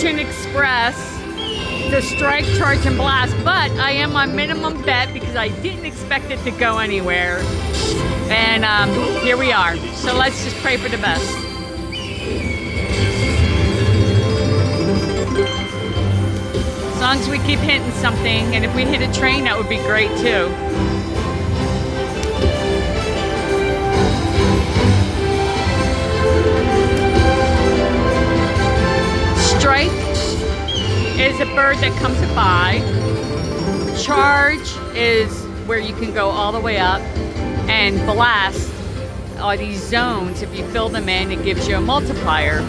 Fortune Express, the Strike, Charge, and Blast, but I am on minimum bet because I didn't expect it to go anywhere. And here we are. So let's just pray for the best. As long as we keep hitting something, and if we hit a train, that would be great too. Strike is a bird that comes by. Charge is where you can go all the way up. And blast are these zones. If you fill them in, it gives you a multiplier.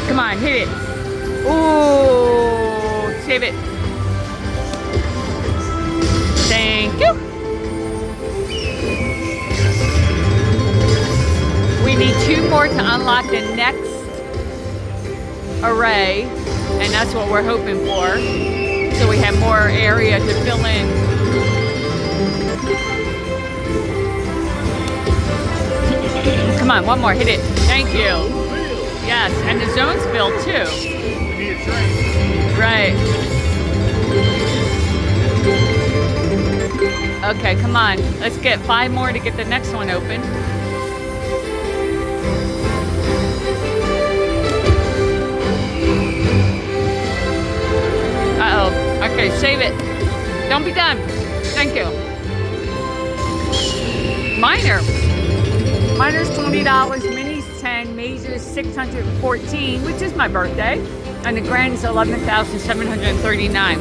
Come on, hit it. Ooh, save it. Thank you. We need 2 more to unlock the next array, and that's what we're hoping for. So we have more area to fill in. Come on, one more, hit it. Thank you. Yes, and the zone's filled too. Right. Okay, come on. Let's get 5 more to get the next one open. Uh-oh. Okay, save it. Don't be done. Thank you. Minor. Minor's $20, minis 10, majors 614, which is my birthday, and the grand is 11,739.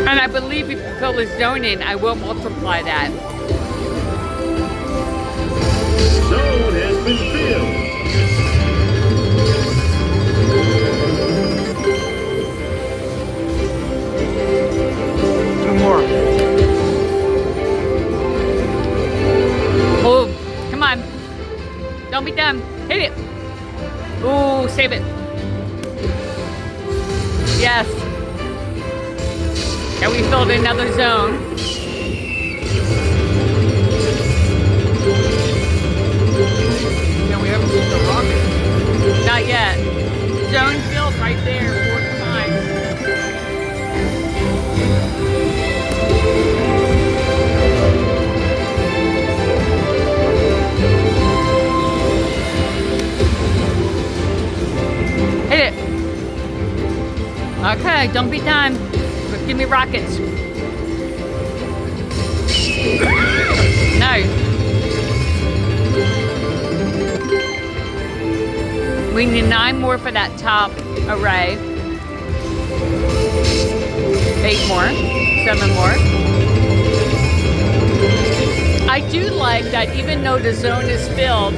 And I believe if you fill the zone in, I will multiply that. Zone has been filled. More. Oh, come on. Don't be dumb. Hit it. Ooh, save it. Yes. And we filled another zone. Yeah, we haven't seen the rocket. Not yet. Zone filled right there 4 times. Hit it. Okay, don't be done. But give me rockets. No. We need 9 more for that top array. 8 more. 7 more. I do like that even though the zone is filled,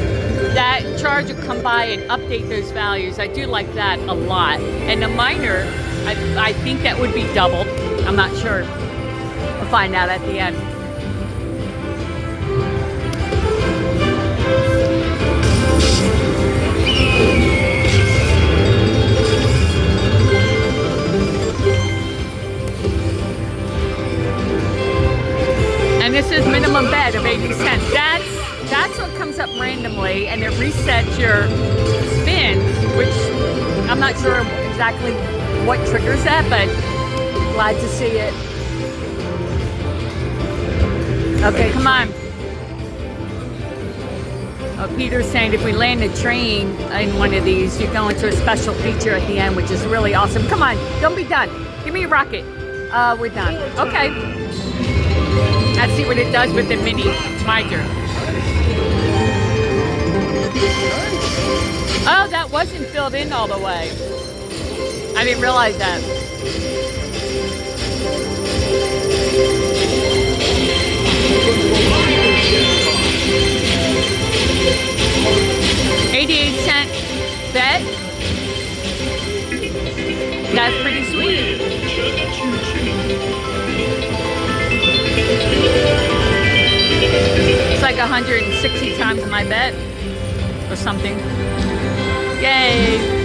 that charge will come by and update those values. I do like that a lot. And the minor, I think that would be doubled. I'm not sure. We'll find out at the end. And this is minimum bet of 80 cents. That's what comes up randomly, and it resets your spins, which I'm not sure exactly what triggers that, but glad to see it. Okay, come on. Oh, Peter's saying if we land a train in one of these, you go into a special feature at the end, which is really awesome. Come on, don't be done. Give me a rocket. We're done. Okay. Let's see what it does with the mini. It's my turn. Oh, that wasn't filled in all the way. I didn't realize that. $0.88 bet. That's pretty sweet. It's like 160 times my bet or something. Yay!